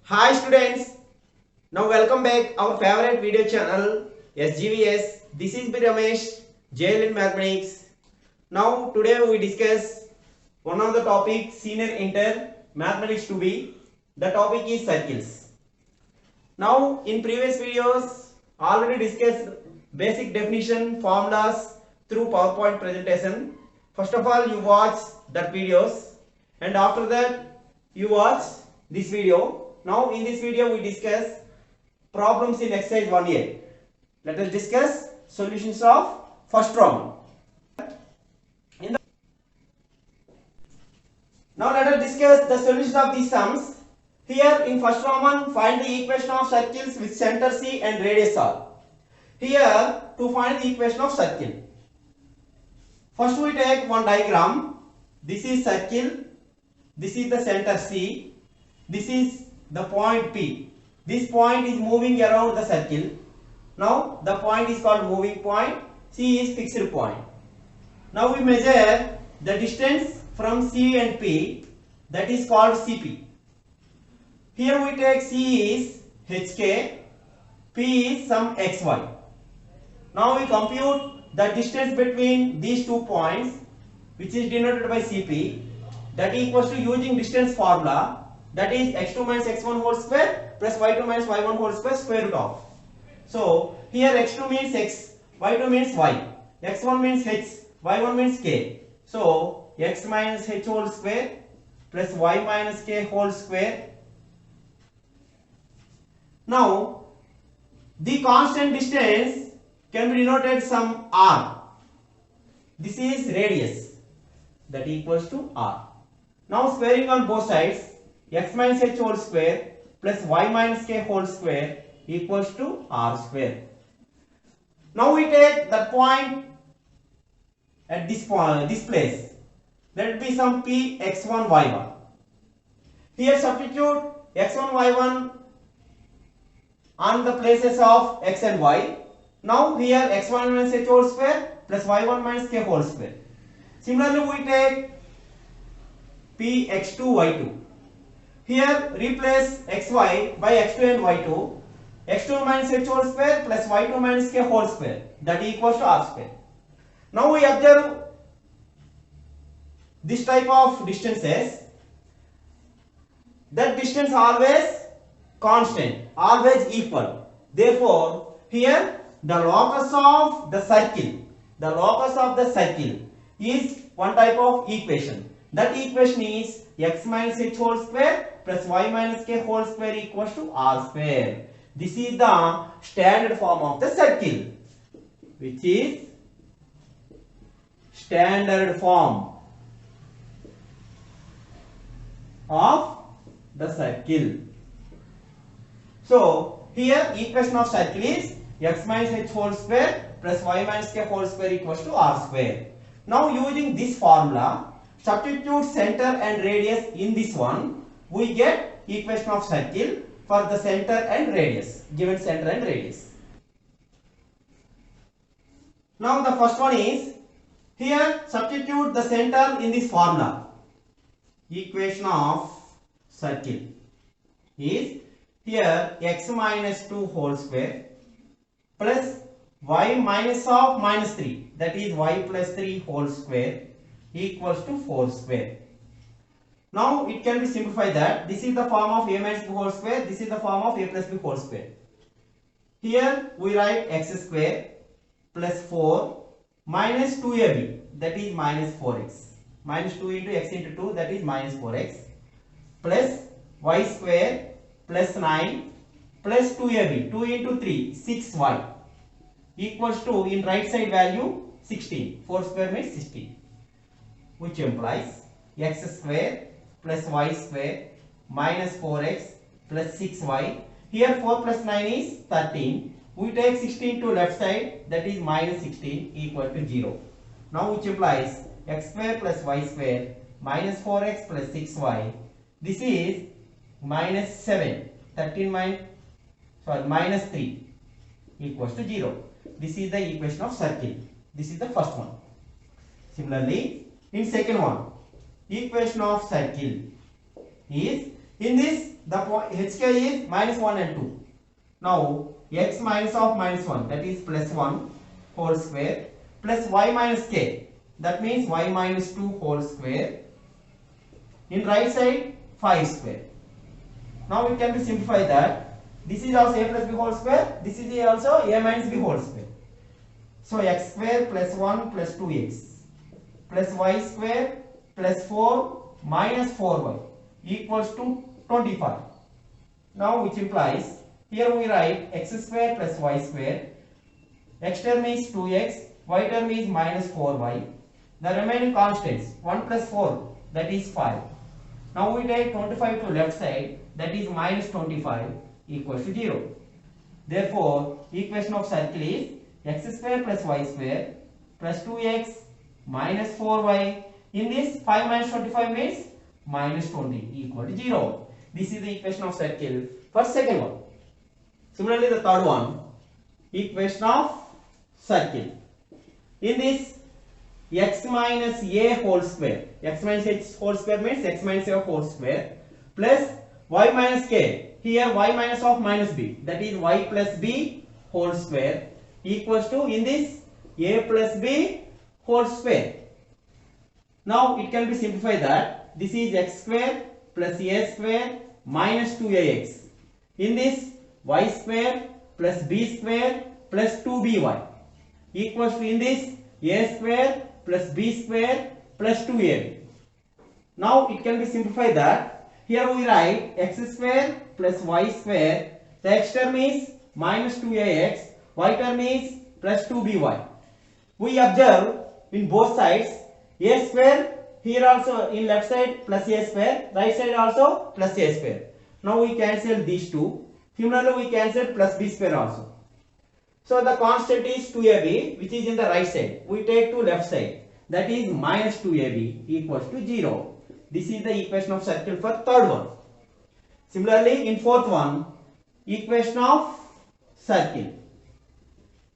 Hi students, now welcome back our favorite video channel SGVS. This is B Ramesh, JL in Mathematics. Now today we discuss one of the topic Senior Inter Mathematics 2B. The topic is circles. Now in previous videos already discussed basic definition formulas through PowerPoint presentation. First of all you watch that videos and after that you watch this video. Now in this video we discuss problems in exercise 1A. Let us discuss solutions of first problem. Now let us discuss the solutions of these sums. Here in first problem find the equation of circles with center C and radius R. Here to find the equation of circle. First we take one diagram. This is circle. This is the center C. This is the point P. This point is moving around the circle. Now the point is called moving point. C is fixed point. Now we measure the distance from C and P, that is called CP. Here we take C is HK, P is some XY. Now we compute the distance between these 2 points, which is denoted by CP, that equals to using distance formula, that is x2 minus x1 whole square plus y2 minus y1 whole square root of. So here x2 means x, y2 means y, x1 means h, y1 means k. So x minus h whole square plus y minus k whole square. Now the constant distance can be denoted some r. This is radius, that equals to r. Now squaring on both sides, x minus h whole square plus y minus k whole square equals to r square. Now we take that point at this place. Let it be some p x1 y1. Here substitute x1 y1 on the places of x and y. Now here x1 minus h whole square plus y1 minus k whole square. Similarly we take p x2 y2. Here replace xy by x2 and y2. x2 minus h whole square plus y2 minus k whole square, that equals to r square. Now we observe this type of distances. That distance always constant, always equal. Therefore here the locus of the circle is one type of equation. That equation is x minus h whole square plus y minus k whole square equals to r square. This is the standard form of the circle, which is standard form of the circle. So here equation of circle is x minus h whole square plus y minus k whole square equals to r square. Now using this formula, substitute center and radius in this one, we get equation of circle for the center and radius, given center and radius. Now the first one is, here substitute the center in this formula. Equation of circle is here x minus 2 whole square plus y minus of minus 3, that is y plus 3 whole square equals to 4 square. Now it can be simplified that this is the form of a minus b whole square, this is the form of a plus b whole square. Here we write x square plus 4 minus 2ab, that is minus 4x. Minus 2 into x into 2, that is minus 4x, plus y square plus 9 plus 2ab, 2 into 3, 6y equals to, in right side value, 16. 4 square means 16, which implies x square plus y square minus 4x plus 6y. Here 4 plus 9 is 13. We take 16 to left side, that is minus 16 equal to 0. Now which implies x square plus y square minus 4x plus 6y. This is minus 7. 13 minus 3 equals to 0. This is the equation of circle. This is the first one. Similarly, in second one, equation of circle is, in this the hk is minus 1 and 2. Now x minus of minus 1, that is plus 1 whole square, plus y minus k, that means y minus 2 whole square. In right side 5 square. Now it can be simplified that this is also a plus b whole square, this is also a minus b whole square. So x square plus 1 plus 2x plus y square plus 4 minus 4y equals to 25. Now which implies, here we write x square plus y square, x term is 2x, y term is minus 4y. The remaining constants 1 plus 4, that is 5. Now we take 25 to left side, that is minus 25 equals to 0. Therefore equation of circle is x square plus y square plus 2x minus 4y. In this 5 minus 25 means minus 20 equal to 0. This is the equation of circle for second one. Similarly the third one, equation of circle. In this x minus a whole square, x minus h whole square means x minus a whole square, plus y minus k, here y minus of minus b, that is y plus b whole square equals to, in this a plus b whole square. Now it can be simplified that this is x square plus a square minus 2ax. In this y square plus b square plus 2by equals to, in this a square plus b square plus 2ab. Now it can be simplified that here we write x square plus y square, the x term is minus 2ax, y term is plus 2by. We observe in both sides a square, here also in left side plus a square, right side also plus a square. Now we cancel these two. Similarly we cancel plus b square also. So the constant is 2ab, which is in the right side. We take to left side, that is minus 2ab equals to 0. This is the equation of circle for third one. Similarly in fourth one, equation of circle.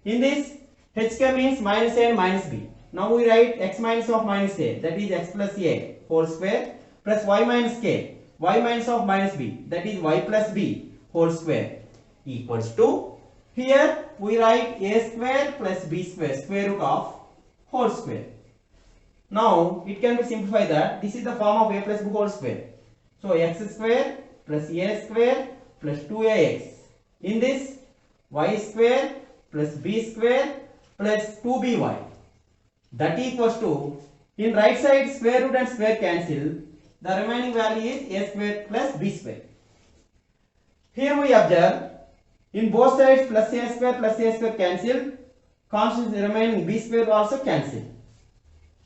In this hk means minus a and minus b. Now we write x minus of minus a, that is x plus a whole square, plus y minus k, y minus of minus b, that is y plus b whole square equals to, here we write a square plus b square, square root of whole square. Now it can be simplified that this is the form of a plus b whole square. So x square plus a square plus 2ax. In this y square plus b square plus 2by. That equals to, in right side square root and square cancel, the remaining value is a square plus b square. Here we observe, in both sides plus a square cancel, constants remaining b square also cancel.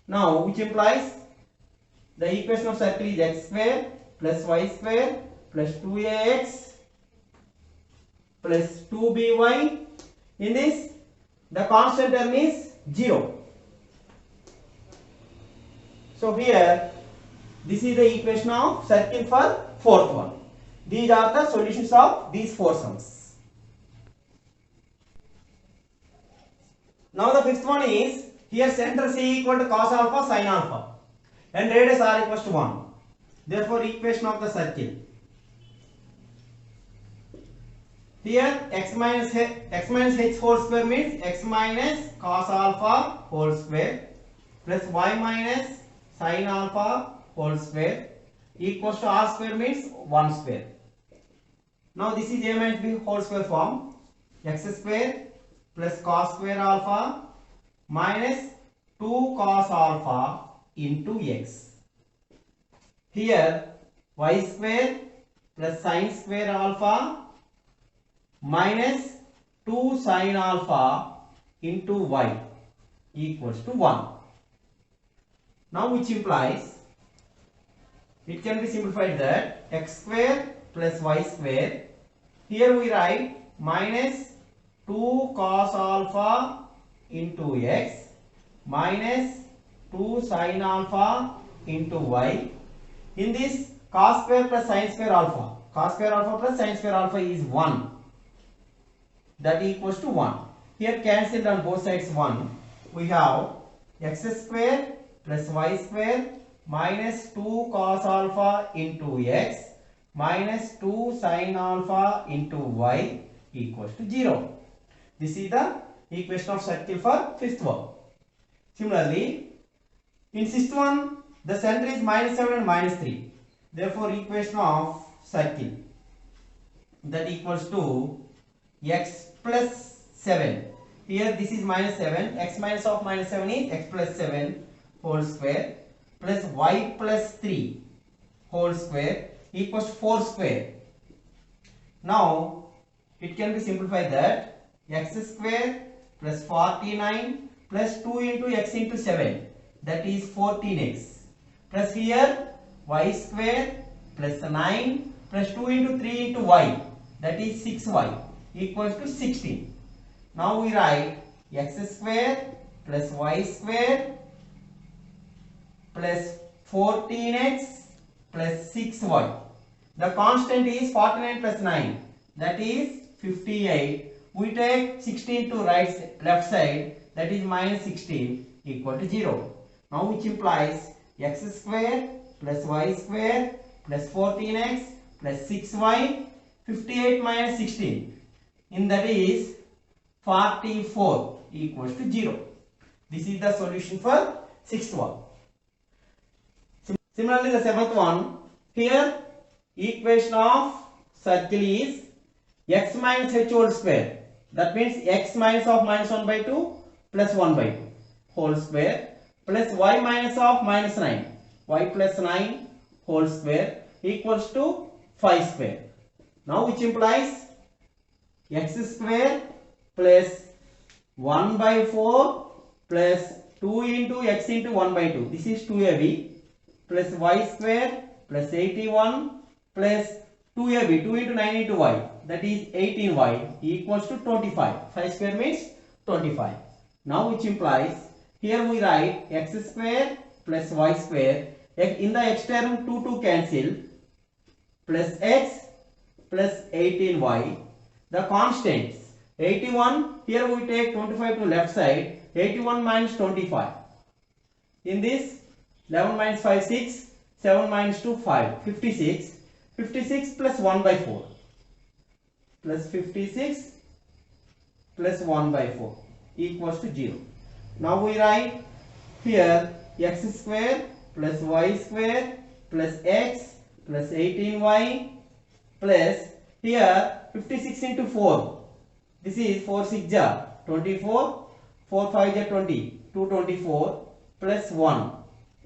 Now which implies the equation of circle is x square plus y square plus 2ax plus 2by. In this the constant term is 0. So here this is the equation of circle for fourth one. These are the solutions of these four sums. Now the fifth one is, here center C equal to cos alpha sin alpha and radius r equals to 1. Therefore equation of the circle. Here x minus h whole square means x minus cos alpha whole square plus y minus sin alpha whole square equals to r square means 1 square. Now this is a minus b whole square form, x square plus cos square alpha minus 2 cos alpha into x. Here y square plus sin square alpha minus 2 sin alpha into y equals to 1. Now which implies, it can be simplified that x square plus y square, here we write minus 2 cos alpha into x minus 2 sin alpha into y. In this cos square plus sin square alpha, cos square alpha plus sin square alpha is 1, that equals to 1. Here cancelled on both sides 1. We have x square plus y square minus 2 cos alpha into x minus 2 sin alpha into y equals to 0. This is the equation of circle for fifth one. Similarly, in sixth one, the center is minus 7 and minus 3. Therefore, equation of circle that equals to x plus 7. Here this is minus 7. X minus of minus 7 is x plus 7 whole square plus y plus 3 whole square equals 4 square. Now it can be simplified that x square plus 49 plus 2 into x into 7, that is 14x, plus here y square plus 9 plus 2 into 3 into y, that is 6y equals to 16. Now we write x square plus y square plus 14x plus 6y. The constant is 49 plus 9, that is 58. We take 16 to left side, that is minus 16 equal to 0. Now which implies x square plus y square plus 14x plus 6y, 58 minus 16, in that is 44 equals to 0. This is the solution for sixth one. Similarly, the seventh one, here equation of circle is x minus h whole square. That means x minus of minus 1 by 2 plus 1 by 2 whole square plus y minus of minus 9, y plus 9 whole square equals to 5 square. Now which implies x square plus 1 by 4 plus 2 into x into 1 by 2, this is 2ab, plus y square plus 81 plus 2ab, 2 into 9 into y, that is 18y equals to 25. 5 square means 25. Now which implies, here we write x square plus y square, in the x term 2 cancel, plus x plus 18y. The constants 81, here we take 25 to left side, 81 minus 25. In this 11 minus 5 6, 7 minus 2 5, 56. 56 plus 1 by 4 plus 56 plus 1 by 4 equals to 0. Now we write here x square plus y square plus x plus 18y plus here 56 into 4. This is 4 6 ja 24, 4 5 ja 20, 224 plus 1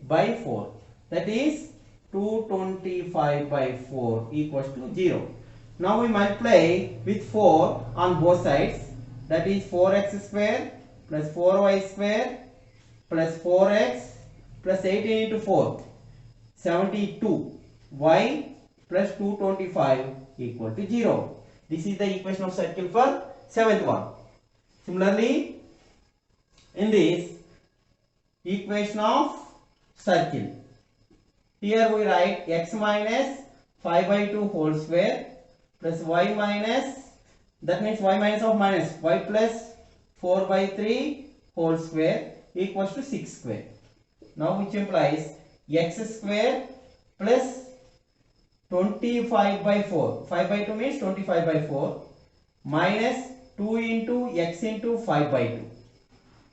by 4, that is 225 by 4 equals to 0. Now we multiply with 4 on both sides, that is 4x square plus 4y square plus 4x plus 18 into 4, 72, y plus 225 equal to 0. This is the equation of circle for seventh one. Similarly, in this equation of circle, here we write x minus 5 by 2 whole square plus y minus, that means y minus of minus, y plus 4 by 3 whole square equals to 6 square. Now which implies x square plus 25 by 4, 5 by 2 means 25 by 4 minus 2 into x into 5 by 2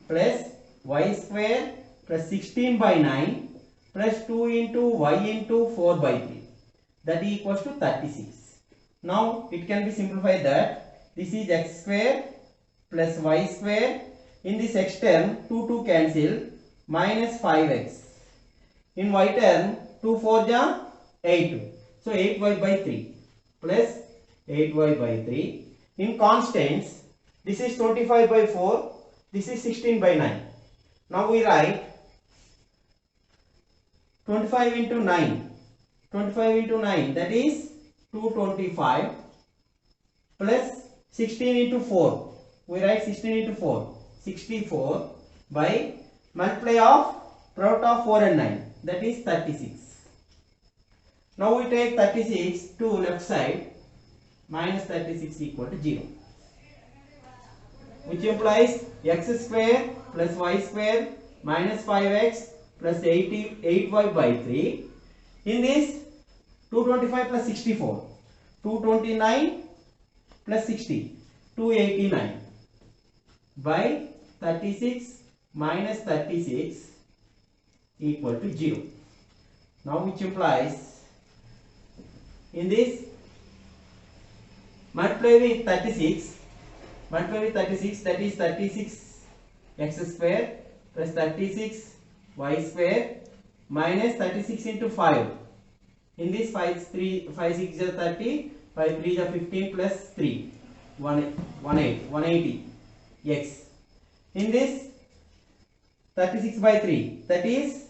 plus y square plus 16 by 9 plus 2 into y into 4 by 3, that equals to 36. Now it can be simplified that this is x square plus y square, in this x term 2 cancel, minus 5x, in y term 2 4 ja 8, so 8y by 3 plus 8y by 3. In constants, this is 25 by 4, this is 16 by 9. Now we write 25 into 9, 25 into 9, that is 225 plus 16 into 4, we write 16 into 4, 64 by multiply of product of 4 and 9, that is 36. Now we take 36 to left side, minus 36 equal to 0, which implies x square plus y square minus 5x plus 8y by 3. In this 225 plus 64. 229 plus 60. 289 by 36 minus 36 equal to 0. Now which implies in this multiply with 36, that is 36 x square plus 36 y square minus 36 into 5. In this 5 6 is 30, 5 3 is 15 plus 3 180 x. In this 36 by 3, that is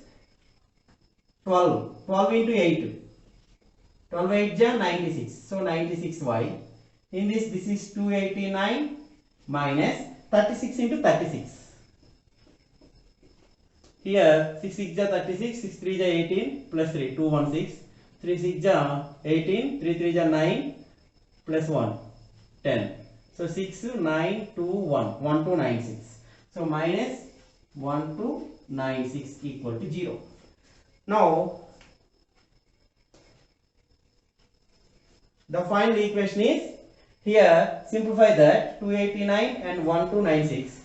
12 into 8, 12 8 is 96, so 96y. In this is 289 minus 36 into 36. Here 6 6 is 36, 6 3 is 18 plus 3 216, 3 6 is 18, 3 3 is 9 plus 1 10. So 6 9 2 1 1296. So minus 1296 equal to 0. Now the final equation is, here simplify that 289 and 1296.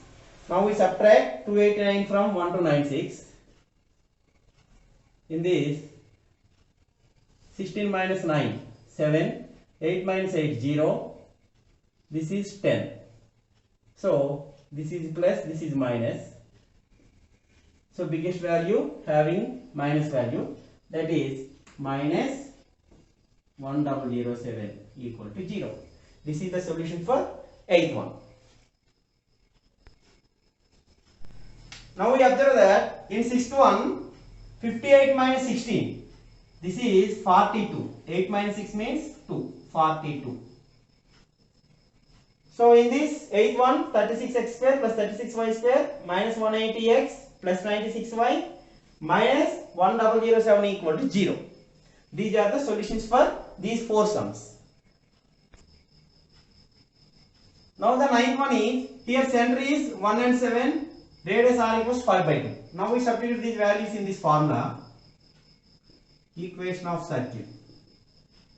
Now we subtract 289 from 1296. In this 16 minus 9 7, 8 minus 8 0, this is 10. So this is plus, this is minus. So biggest value having minus value, that is minus 1007 equal to 0. This is the solution for 8th one. Now we observe that in 6th one, 58 minus 16, this is 42. 8 minus 6 means 2, 42. So in this 8th one, 36x square plus 36y square minus 180x plus 96y minus 1007 equal to 0. These are the solutions for these 4 sums. Now the 9th one is, here center is 1 and 7, radius r equals 5 by 2. Now we substitute these values in this formula. Equation of circle.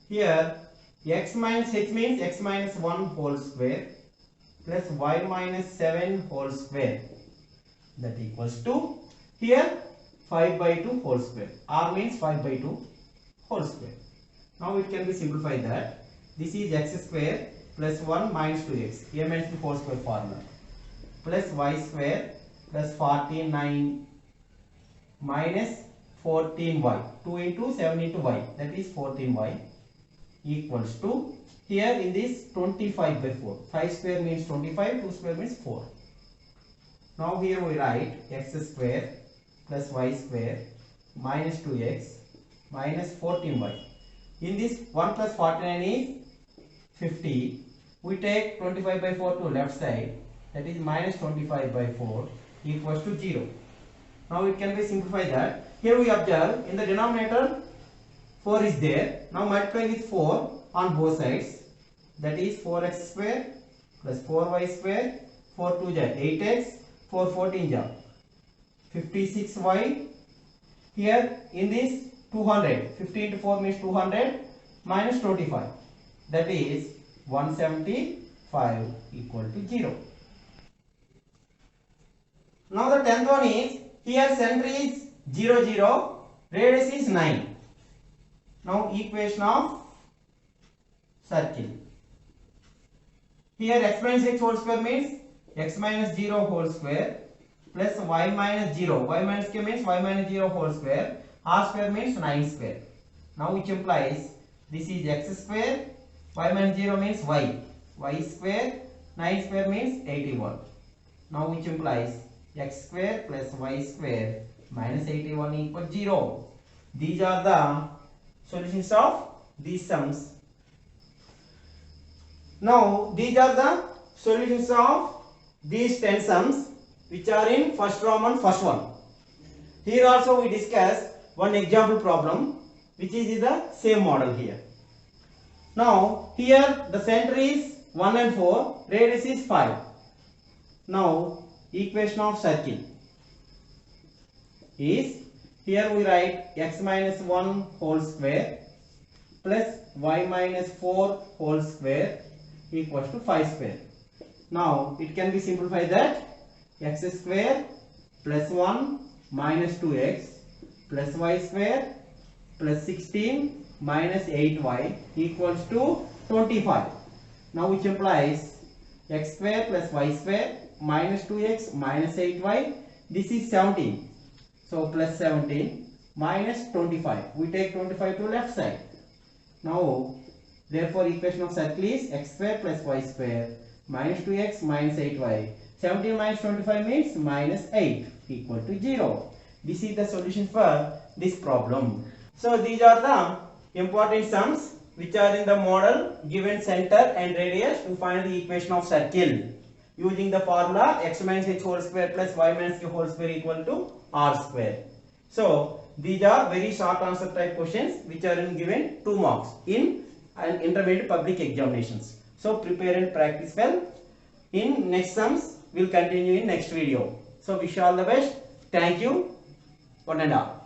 Here x minus h means x minus 1 whole square plus y minus 7 whole square, that equals to, here 5 by 2 whole square. R means 5 by 2 whole square. Now it can be simplified that this is x square plus 1 minus 2x, a minus 2 whole square formula, plus y square plus 49 minus 14y, 2 into 7 into y, that is 14y equals to, here in this 25 by 4, 5 square means 25, 2 square means 4. Now here we write x square plus y square minus 2x minus 14y. In this 1 plus 49 is 50. We take 25 by 4 to left side, that is minus 25 by 4 equals to 0. Now it can be simplified that, here we observe in the denominator 4 is there. Now multiply with 4 on both sides, that is 4x square plus 4y square, 4 2 is 8x, 4 14 is 56y. Here in this 200, 50 into 4 means 200 minus 25, that is 175 equal to 0. Now the 10th one is, here center is 0 0, radius is 9. Now equation of circle. Here x minus x whole square means x minus 0 whole square plus y minus 0. Y minus k means y minus 0 whole square. R square means 9 square. Now which implies this is x square, y minus 0 means y. Y square, 9 square means 81. Now which implies x square plus y square minus 81 equals 0. These are the solutions of these sums. Now these are the solutions of these 10 sums which are in first Roman first one. Here also we discuss one example problem which is in the same model here. Now here the center is 1 and 4, radius is 5. Now equation of circle is, here we write x minus 1 whole square plus y minus 4 whole square equals to 5 square. Now it can be simplified that x square plus 1 minus 2x plus y square plus 16 minus 8y equals to 25. Now which implies x square plus y square minus 2x minus 8y, this is 17. So plus 17 minus 25. We take 25 to left side. Now therefore equation of circle is x square plus y square minus 2x minus 8y. 17 minus 25 means minus 8 equal to 0. This is the solution for this problem. So these are the important sums which are in the model. Given center and radius to find the equation of circle using the formula x minus h whole square plus y minus q whole square equal to r square. So these are very short answer type questions which are given 2 marks in an intermediate public examinations. So prepare and practice well. In next sums we'll continue in next video. So wish you all the best. Thank you. One and all.